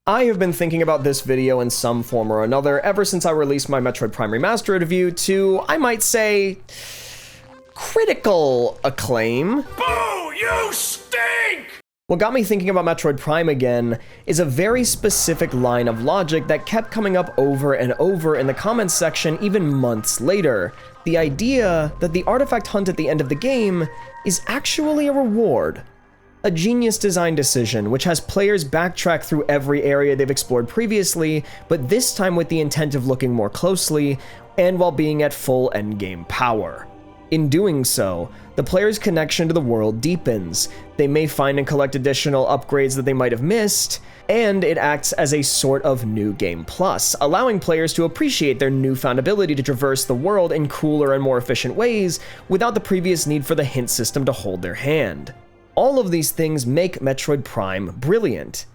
I have been thinking about this video in some form or another ever since I released my Metroid Prime Remastered review to, I might say, critical acclaim. Boo! You stink! What got me thinking about Metroid Prime again is a very specific line of logic that kept coming up over and over in the comments section even months later. The idea that the artifact hunt at the end of the game is actually a reward. A genius design decision, which has players backtrack through every area they've explored previously, but this time with the intent of looking more closely, and while being at full endgame power. In doing so, the player's connection to the world deepens. They may find and collect additional upgrades that they might have missed, and it acts as a sort of new game plus, allowing players to appreciate their newfound ability to traverse the world in cooler and more efficient ways without the previous need for the hint system to hold their hand. All of these things make Metroid Prime brilliant.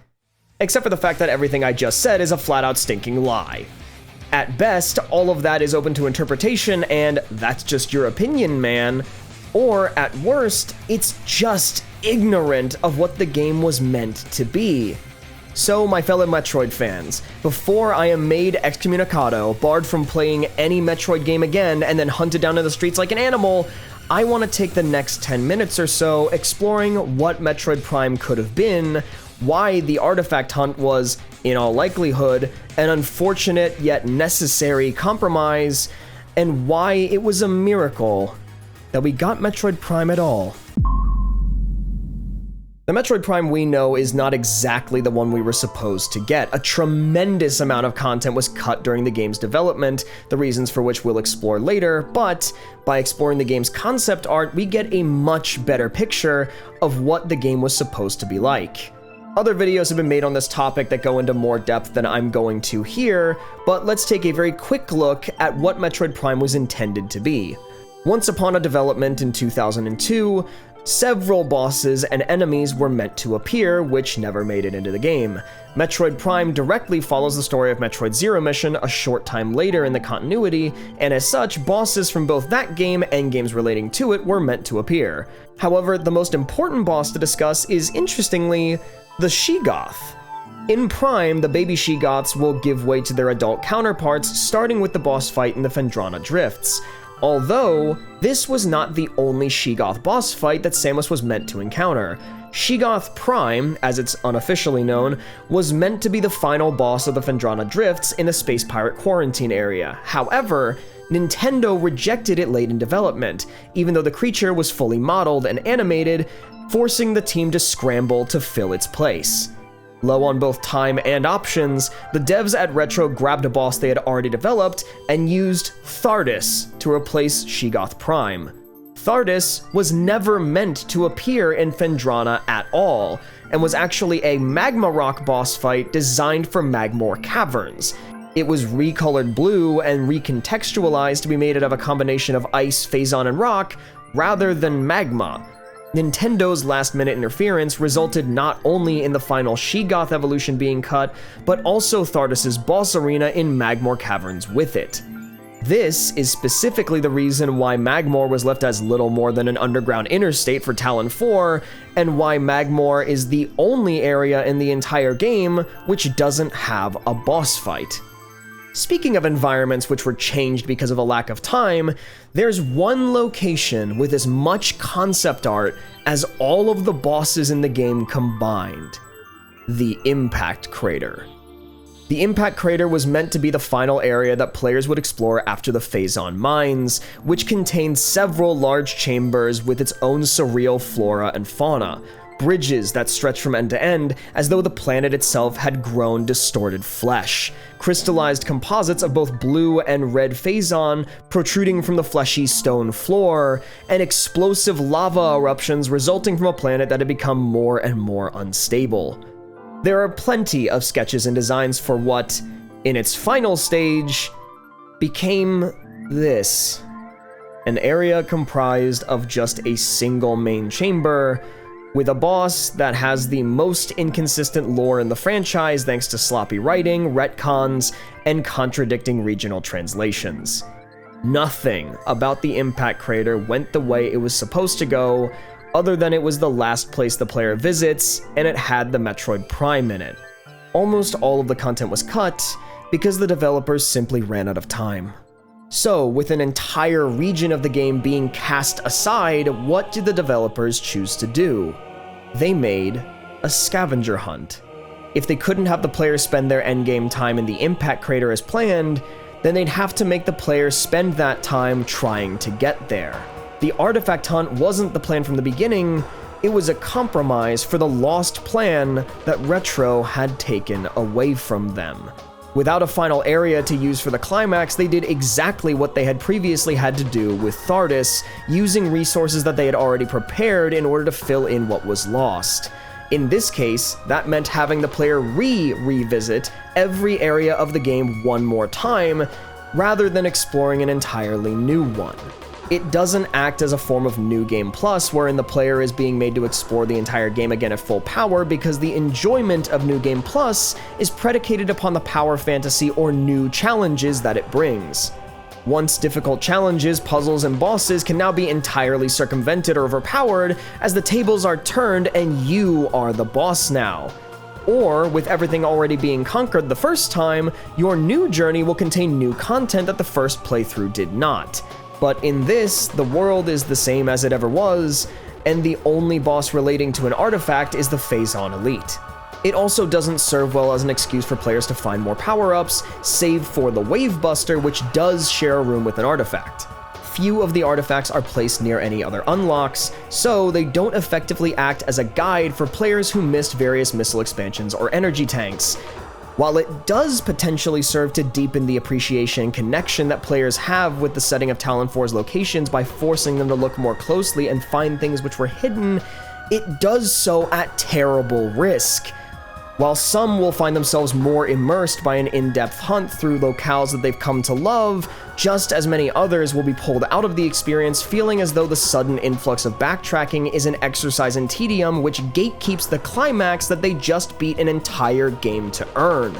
Except for the fact that everything I just said is a flat-out stinking lie. At best, all of that is open to interpretation and that's just your opinion, man. Or at worst, it's just ignorant of what the game was meant to be. So, my fellow Metroid fans, before I am made excommunicado, barred from playing any Metroid game again, and then hunted down in the streets like an animal, I want to take the next 10 minutes or so exploring what Metroid Prime could have been, why the artifact hunt was, in all likelihood, an unfortunate yet necessary compromise, and why it was a miracle that we got Metroid Prime at all. The Metroid Prime we know is not exactly the one we were supposed to get. A tremendous amount of content was cut during the game's development, the reasons for which we'll explore later, but by exploring the game's concept art, we get a much better picture of what the game was supposed to be like. Other videos have been made on this topic that go into more depth than I'm going to here, but let's take a very quick look at what Metroid Prime was intended to be. Once upon a development in 2002, several bosses and enemies were meant to appear, which never made it into the game. Metroid Prime directly follows the story of Metroid Zero Mission a short time later in the continuity, and as such, bosses from both that game and games relating to it were meant to appear. However, the most important boss to discuss is, interestingly, the Sheegoth. In Prime, the baby Sheegoths will give way to their adult counterparts, starting with the boss fight in the Phendrana Drifts. Although, this was not the only Sheegoth boss fight that Samus was meant to encounter. Sheegoth Prime, as it's unofficially known, was meant to be the final boss of the Phendrana Drifts in the Space Pirate Quarantine area. However, Nintendo rejected it late in development, even though the creature was fully modeled and animated, forcing the team to scramble to fill its place. Low on both time and options, the devs at Retro grabbed a boss they had already developed and used Thardus to replace Sheegoth Prime. Thardus was never meant to appear in Phendrana at all, and was actually a magma rock boss fight designed for Magmoor Caverns. It was recolored blue and recontextualized to be made out of a combination of ice, phazon, and rock, rather than magma. Nintendo's last-minute interference resulted not only in the final Sheegoth evolution being cut, but also Thardus' boss arena in Magmoor Caverns with it. This is specifically the reason why Magmoor was left as little more than an underground interstate for Talon 4, and why Magmoor is the only area in the entire game which doesn't have a boss fight. Speaking of environments which were changed because of a lack of time, there's one location with as much concept art as all of the bosses in the game combined: the Impact Crater. The Impact Crater was meant to be the final area that players would explore after the Phazon Mines, which contained several large chambers with its own surreal flora and fauna. Bridges that stretch from end to end as though the planet itself had grown distorted flesh, crystallized composites of both blue and red phazon protruding from the fleshy stone floor, and explosive lava eruptions resulting from a planet that had become more and more unstable. There are plenty of sketches and designs for what, in its final stage, became this: an area comprised of just a single main chamber, with a boss that has the most inconsistent lore in the franchise thanks to sloppy writing, retcons, and contradicting regional translations. Nothing about the Impact Crater went the way it was supposed to go, other than it was the last place the player visits, and it had the Metroid Prime in it. almost all of the content was cut because the developers simply ran out of time. So, with an entire region of the game being cast aside, what did the developers choose to do? They made a scavenger hunt. If they couldn't have the players spend their endgame time in the impact crater as planned, then they'd have to make the players spend that time trying to get there. The artifact hunt wasn't the plan from the beginning, it was a compromise for the lost plan that Retro had taken away from them. Without a final area to use for the climax, they did exactly what they had previously had to do with Thardis, using resources that they had already prepared in order to fill in what was lost. In this case, that meant having the player revisit every area of the game one more time, rather than exploring an entirely new one. It doesn't act as a form of New Game Plus, wherein the player is being made to explore the entire game again at full power, because the enjoyment of New Game Plus is predicated upon the power fantasy or new challenges that it brings. Once difficult challenges, puzzles, and bosses can now be entirely circumvented or overpowered, as the tables are turned and you are the boss now. Or, with everything already being conquered the first time, your new journey will contain new content that the first playthrough did not. But in this, the world is the same as it ever was, and the only boss relating to an artifact is the Phazon Elite. It also doesn't serve well as an excuse for players to find more power-ups, save for the Wave Buster, which does share a room with an artifact. Few of the artifacts are placed near any other unlocks, so they don't effectively act as a guide for players who missed various missile expansions or energy tanks. While it does potentially serve to deepen the appreciation and connection that players have with the setting of Talon 4's locations by forcing them to look more closely and find things which were hidden, it does so at terrible risk. While some will find themselves more immersed by an in-depth hunt through locales that they've come to love, just as many others will be pulled out of the experience feeling as though the sudden influx of backtracking is an exercise in tedium which gatekeeps the climax that they just beat an entire game to earn.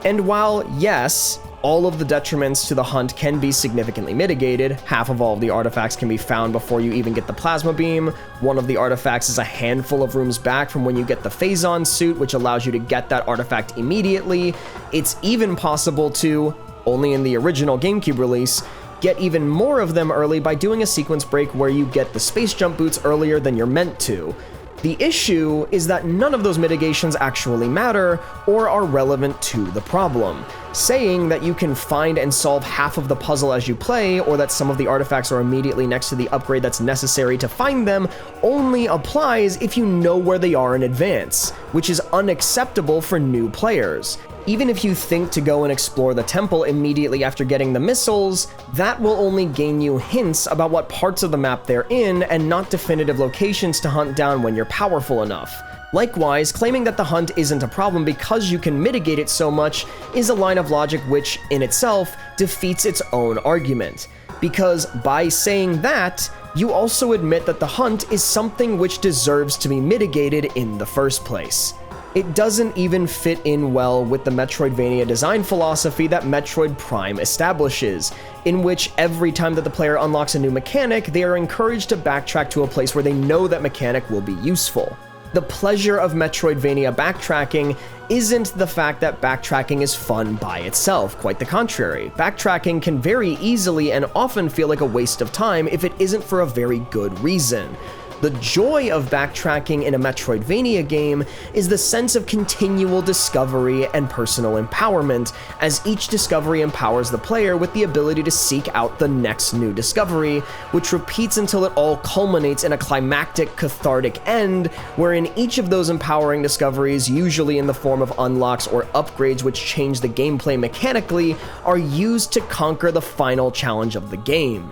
And while, yes, all of the detriments to the hunt can be significantly mitigated, half of all of the artifacts can be found before you even get the plasma beam, one of the artifacts is a handful of rooms back from when you get the Phazon suit, which allows you to get that artifact immediately. It's even possible to, only in the original GameCube release, get even more of them early by doing a sequence break where you get the space jump boots earlier than you're meant to. The issue is that none of those mitigations actually matter or are relevant to the problem. Saying that you can find and solve half of the puzzle as you play, or that some of the artifacts are immediately next to the upgrade that's necessary to find them, only applies if you know where they are in advance, which is unacceptable for new players. Even if you think to go and explore the temple immediately after getting the missiles, that will only gain you hints about what parts of the map they're in and not definitive locations to hunt down when you're powerful enough. Likewise, claiming that the hunt isn't a problem because you can mitigate it so much is a line of logic which, in itself, defeats its own argument. Because by saying that, you also admit that the hunt is something which deserves to be mitigated in the first place. It doesn't even fit in well with the Metroidvania design philosophy that Metroid Prime establishes, in which every time that the player unlocks a new mechanic, they are encouraged to backtrack to a place where they know that mechanic will be useful. The pleasure of Metroidvania backtracking isn't the fact that backtracking is fun by itself, quite the contrary. Backtracking can very easily and often feel like a waste of time if it isn't for a very good reason. The joy of backtracking in a Metroidvania game is the sense of continual discovery and personal empowerment, as each discovery empowers the player with the ability to seek out the next new discovery, which repeats until it all culminates in a climactic, cathartic end, wherein each of those empowering discoveries, usually in the form of unlocks or upgrades which change the gameplay mechanically, are used to conquer the final challenge of the game.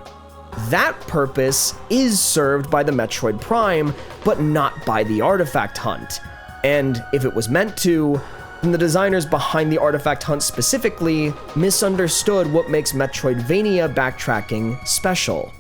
That purpose is served by the Metroid Prime, but not by the artifact hunt. And if it was meant to, then the designers behind the artifact hunt specifically misunderstood what makes Metroidvania backtracking special.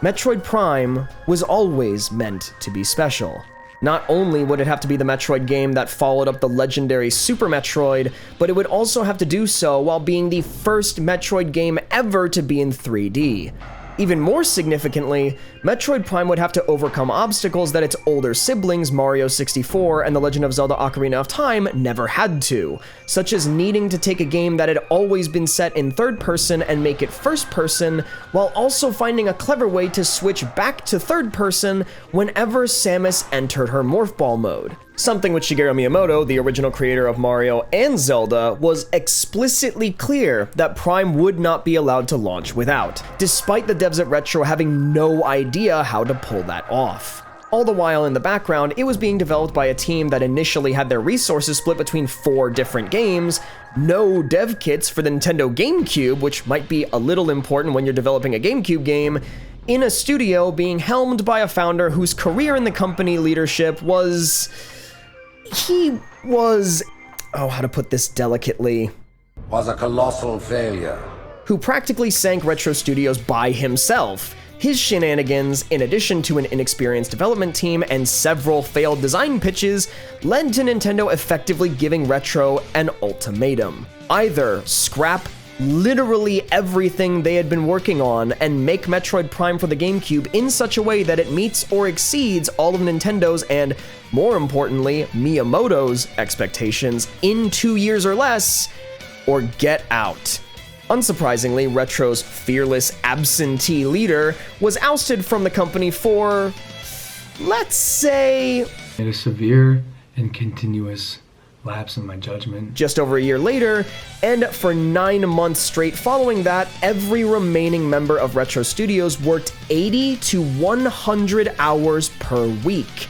Metroid Prime was always meant to be special. Not only would it have to be the Metroid game that followed up the legendary Super Metroid, but it would also have to do so while being the first Metroid game ever to be in 3D. Even more significantly, Metroid Prime would have to overcome obstacles that its older siblings, Mario 64 and The Legend of Zelda Ocarina of Time, never had to, such as needing to take a game that had always been set in third person and make it first person, while also finding a clever way to switch back to third person whenever Samus entered her Morph Ball mode. Something which Shigeru Miyamoto, the original creator of Mario and Zelda, was explicitly clear that Prime would not be allowed to launch without, despite the devs at Retro having no idea how to pull that off. All the while in the background, it was being developed by a team that initially had their resources split between 4 different games, no dev kits for the Nintendo GameCube, which might be a little important when you're developing a GameCube game, in a studio being helmed by a founder whose career in the company leadership was... how to put this delicately, was a colossal failure. Who practically sank Retro Studios by himself. His shenanigans, in addition to an inexperienced development team and several failed design pitches, led to Nintendo effectively giving Retro an ultimatum. Either scrap literally everything they had been working on and make Metroid Prime for the GameCube in such a way that it meets or exceeds all of Nintendo's and, more importantly, Miyamoto's expectations in 2 years or less, or get out. Unsurprisingly, Retro's fearless absentee leader was ousted from the company for, let's say, a severe and continuous lapse in my judgment. Just over a year later, and for 9 months straight following that, every remaining member of Retro Studios worked 80 to 100 hours per week.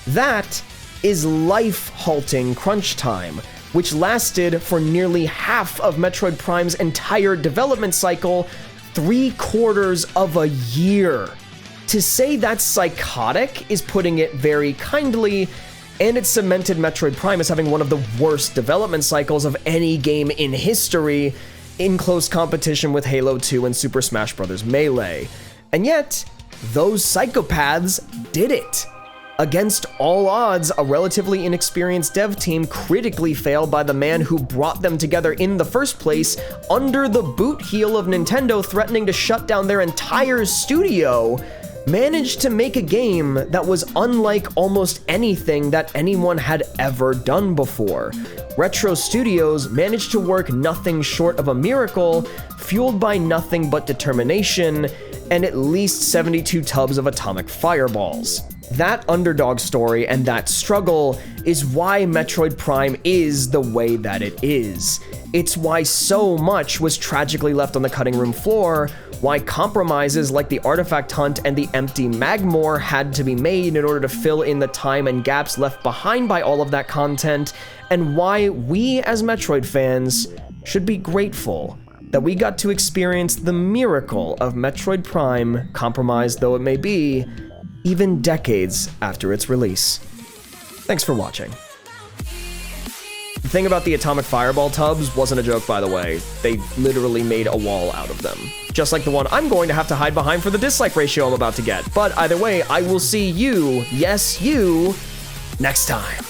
That is life-halting crunch time, which lasted for nearly half of Metroid Prime's entire development cycle, 3/4 of a year. To say that's psychotic is putting it very kindly, and it cemented Metroid Prime as having one of the worst development cycles of any game in history, in close competition with Halo 2 and Super Smash Bros. Melee. And yet, those psychopaths did it. Against all odds, a relatively inexperienced dev team critically failed by the man who brought them together in the first place, under the boot heel of Nintendo threatening to shut down their entire studio, managed to make a game that was unlike almost anything that anyone had ever done before. Retro Studios managed to work nothing short of a miracle, fueled by nothing but determination and at least 72 tubs of atomic fireballs. That underdog story and that struggle is why Metroid Prime is the way that it is. It's why so much was tragically left on the cutting room floor, why compromises like the artifact hunt and the empty Magmore had to be made in order to fill in the time and gaps left behind by all of that content, and why we as Metroid fans should be grateful that we got to experience the miracle of Metroid Prime, compromised though it may be, even decades after its release. Thanks for watching. The thing about the atomic fireball tubs wasn't a joke, by the way. They literally made a wall out of them. Just like the one I'm going to have to hide behind for the dislike ratio I'm about to get. But either way, I will see you, yes you, next time.